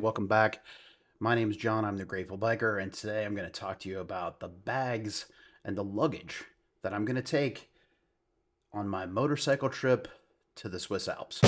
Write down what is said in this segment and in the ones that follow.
Welcome back. My name is John. I'm the Grateful Biker, and today I'm going to talk to you about the bags and the luggage that I'm going to take on my motorcycle trip to the Swiss Alps.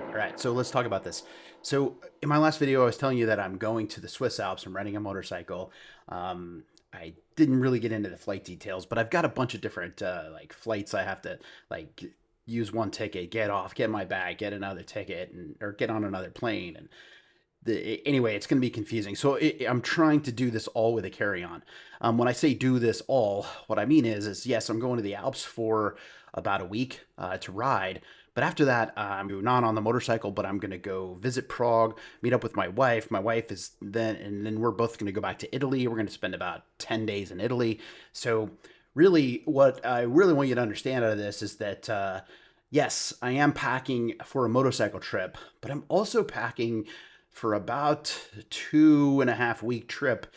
All right, so let's talk about this. So, in my last video, I was telling you that I'm going to the Swiss Alps. I'm renting a motorcycle. I didn't really get into the flight details, but I've got a bunch of different like flights I have to like use one ticket, get off, get my bag, get another ticket, and or get on another plane. And anyway, it's going to be confusing. So I'm trying to do this all with a carry-on. When I say do this all, what I mean is yes, I'm going to the Alps for about a week to ride. But after that, I'm not on the motorcycle, but I'm going to go visit Prague, meet up with my wife. My wife is then, and then we're both going to go back to Italy. We're going to spend about 10 days in Italy. So really, what I really want you to understand out of this is that, yes, I am packing for a motorcycle trip, but I'm also packing for about 2.5 week trip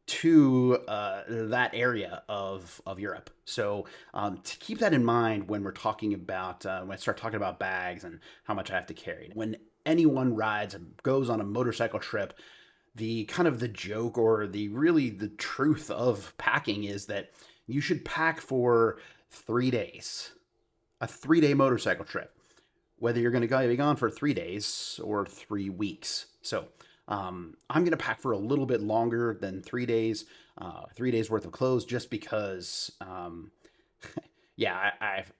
to that area of Europe. So to keep that in mind when we're talking about when I start talking about bags and how much I have to carry. When anyone rides and goes on a motorcycle trip, the kind of the joke or the truth of packing is that you should pack for 3 days, a 3 day motorcycle trip, whether you're going to be gone for 3 days or 3 weeks. So I'm going to pack for a little bit longer than 3 days, 3 days worth of clothes, just because, yeah,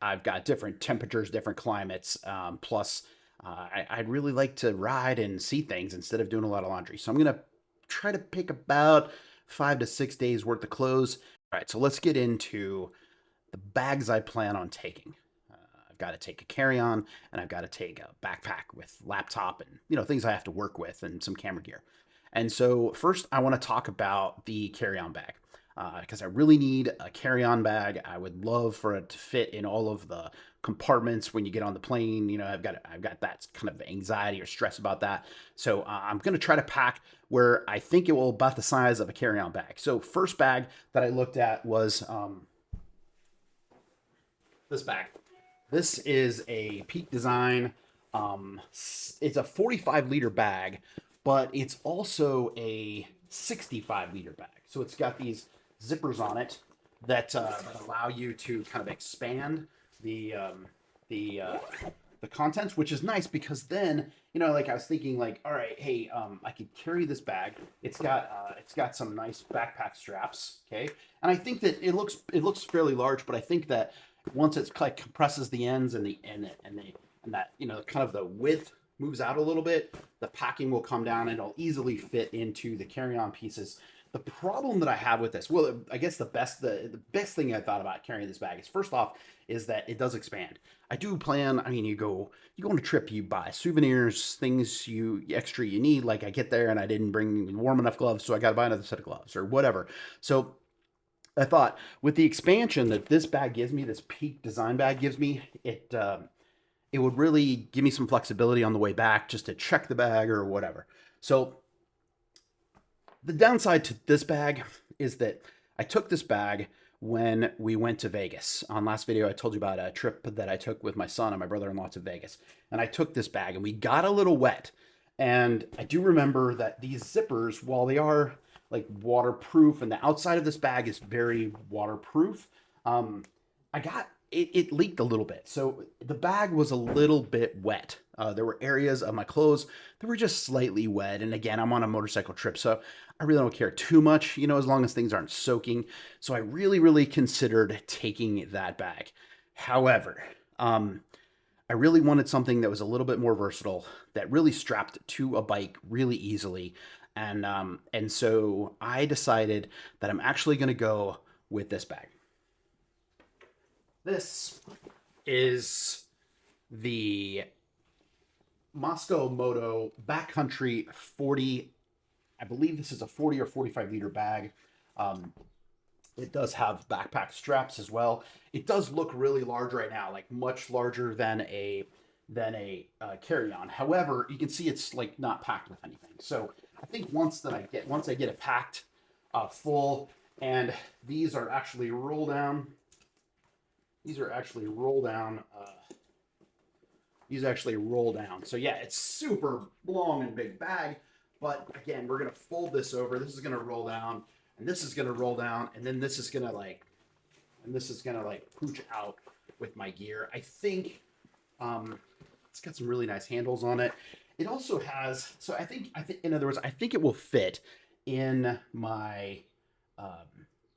I've got different temperatures, different climates. Plus, I'd really like to ride and see things instead of doing a lot of laundry. So I'm going to try to pick about 5 to 6 days worth of clothes. All right, so let's get into the bags I plan on taking. I've got to take a carry-on, and I've got to take a backpack with laptop and things I have to work with and some camera gear. And so first, I want to talk about the carry-on bag because I really need a carry-on bag. I would love for it to fit in all of the compartments when you get on the plane. I've got that kind of anxiety or stress about that. So I'm going to try to pack where I think it will about the size of a carry-on bag. So first bag that I looked at was this bag. This is a Peak Design. It's a 45-liter bag, but it's also a 65-liter bag. So it's got these zippers on it that allow you to kind of expand the the uh, the contents, which is nice because then like I was thinking, like, all right, hey, I could carry this bag. It's got some nice backpack straps, okay, and I think that it looks fairly large, but I think that once it's like compresses the ends and that kind of the width moves out a little bit, the packing will come down and it'll easily fit into the carry-on pieces. The problem that I have with this, well, I guess the best thing I thought about carrying this bag is, first off, is that it does expand. I do plan. I mean, you go on a trip, you buy souvenirs, things you need. Like, I get there and I didn't bring warm enough gloves, so I got to buy another set of gloves or whatever. So I thought with the expansion that this bag gives me, this Peak Design bag gives me, it would really give me some flexibility on the way back just to check the bag or whatever. So the downside to this bag is that I took this bag when we went to Vegas. On last video, I told you about a trip that I took with my son and my brother-in-law to Vegas. And I took this bag and we got a little wet. And I do remember that these zippers, while they are like waterproof and the outside of this bag is very waterproof, I got it leaked a little bit. So the bag was a little bit wet. There were areas of my clothes that were just slightly wet. And again, I'm on a motorcycle trip, so I really don't care too much, as long as things aren't soaking. So I really, really considered taking that bag. However, I really wanted something that was a little bit more versatile, that really strapped to a bike really easily. And so I decided that I'm actually going to go with this bag. This is the Moscow Moto Backcountry 40. I believe this is a 40 or 45-liter bag. It does have backpack straps as well. It does look really large right now, like much larger than a carry-on. However, you can see it's like not packed with anything. So I think once I get it packed full, and these are actually roll down. These are actually roll down. These actually roll down. So yeah, it's super long and big bag. But again, we're gonna fold this over. This is gonna roll down, and this is gonna roll down, and then this is gonna like pooch out with my gear. I think it's got some really nice handles on it. It also has, so I think in other words, I think it will fit in my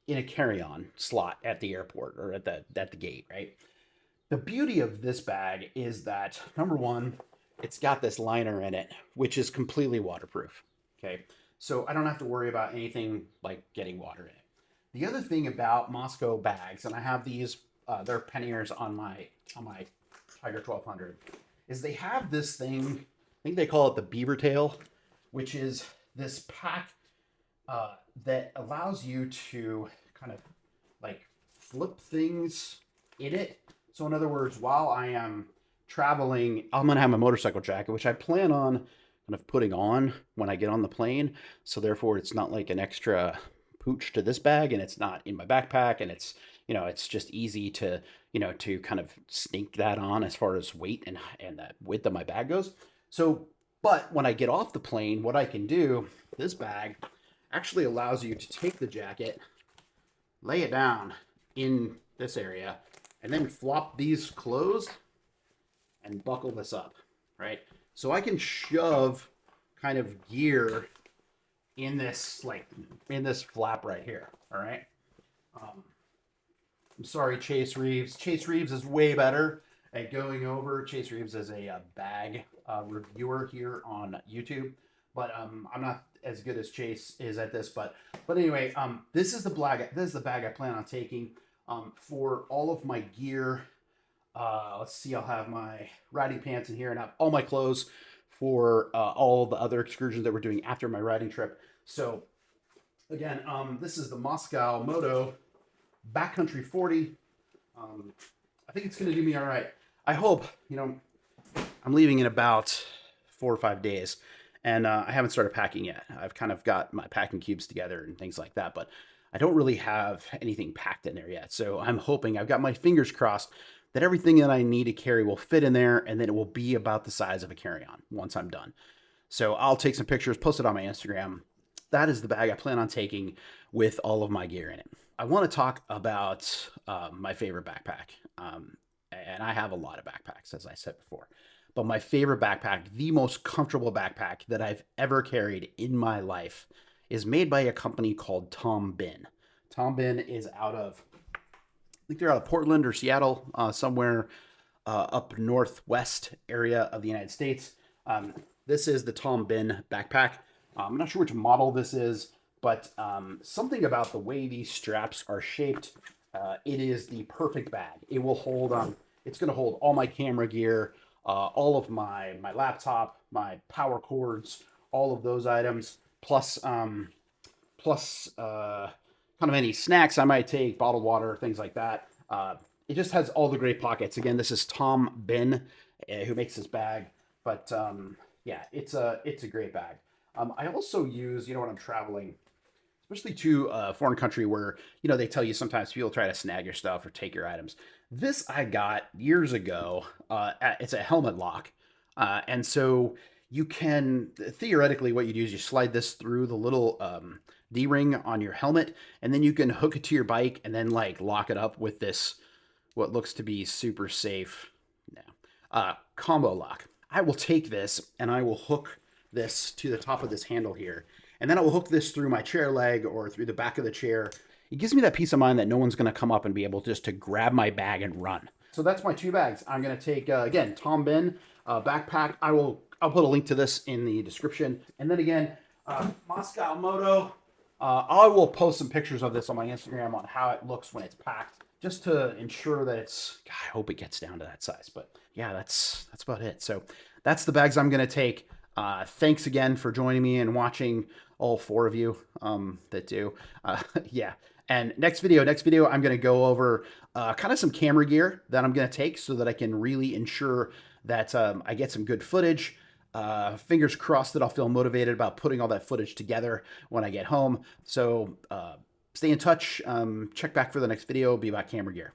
in a carry-on slot at the airport or at the gate, right? The beauty of this bag is that number one, it's got this liner in it, which is completely waterproof. Okay, so I don't have to worry about anything like getting water in it. The other thing about Moscow bags, and I have these, they're panniers on my Tiger 1200, is they have this thing. I think they call it the beaver tail, which is this pack that allows you to kind of like flip things in it. So in other words, while I am traveling, I'm going to have my motorcycle jacket, which I plan on kind of putting on when I get on the plane. So therefore, it's not like an extra pooch to this bag, and it's not in my backpack, and it's, you know, it's just easy to, you know, to kind of sneak that on as far as weight and the width of my bag goes. So, but when I get off the plane, what I can do, this bag actually allows you to take the jacket, lay it down in this area, and then flop these closed and buckle this up, right? So I can shove kind of gear in this, like in this flap right here, all right? I'm sorry, Chase Reeves. Chase Reeves is way better at going over. Chase Reeves is a bag reviewer here on YouTube, but I'm not as good as Chase is at this. But anyway, this is the bag. This is the bag I plan on taking for all of my gear. Let's see. I'll have my riding pants in here, and I have all my clothes for all the other excursions that we're doing after my riding trip. So again, this is the Moscow Moto Backcountry 40. I think it's going to do me all right. I hope, you know, I'm leaving in about 4 or 5 days, and I haven't started packing yet. I've kind of got my packing cubes together and things like that, but I don't really have anything packed in there yet. So I'm hoping, I've got my fingers crossed that everything that I need to carry will fit in there, and then it will be about the size of a carry-on once I'm done. So I'll take some pictures, post it on my Instagram. That is the bag I plan on taking with all of my gear in it. I want to talk about my favorite backpack. And I have a lot of backpacks, as I said before. But my favorite backpack, the most comfortable backpack that I've ever carried in my life, is made by a company called Tom Bin. Tom Bin is out of, I think they're out of Portland or Seattle, somewhere up northwest area of the United States. This is the Tom Bin backpack. I'm not sure which model this is, but something about the way these straps are shaped, it is the perfect bag. It will hold it's going to hold all my camera gear, all of my laptop, my power cords, all of those items, plus kind of any snacks I might take, bottled water, things like that. It just has all the great pockets. Again, this is Tom Bin, who makes this bag, but yeah, it's a great bag. I also use, you know, when I'm traveling, especially to a foreign country where, you know, they tell you sometimes people try to snag your stuff or take your items. This I got years ago. It's a helmet lock. And so you can, theoretically, what you do is you slide this through the little D-ring on your helmet, and then you can hook it to your bike and then like lock it up with this, what looks to be super safe combo lock. I will take this and I will hook this to the top of this handle here. And then I will hook this through my chair leg or through the back of the chair. It gives me that peace of mind that no one's going to come up and be able just to grab my bag and run. So that's my 2 bags. I'm going to take, again, Tom Bin backpack. I'll put a link to this in the description. And then again, Moscow Moto. I will post some pictures of this on my Instagram on how it looks when it's packed, just to ensure that it's, God, I hope it gets down to that size. But yeah, that's about it. So that's the bags I'm going to take. Thanks again for joining me and watching, all 4 of you that do. Yeah. And next video, I'm going to go over kind of some camera gear that I'm going to take so that I can really ensure that I get some good footage. Fingers crossed that I'll feel motivated about putting all that footage together when I get home. So stay in touch. Check back for the next video. Be about camera gear.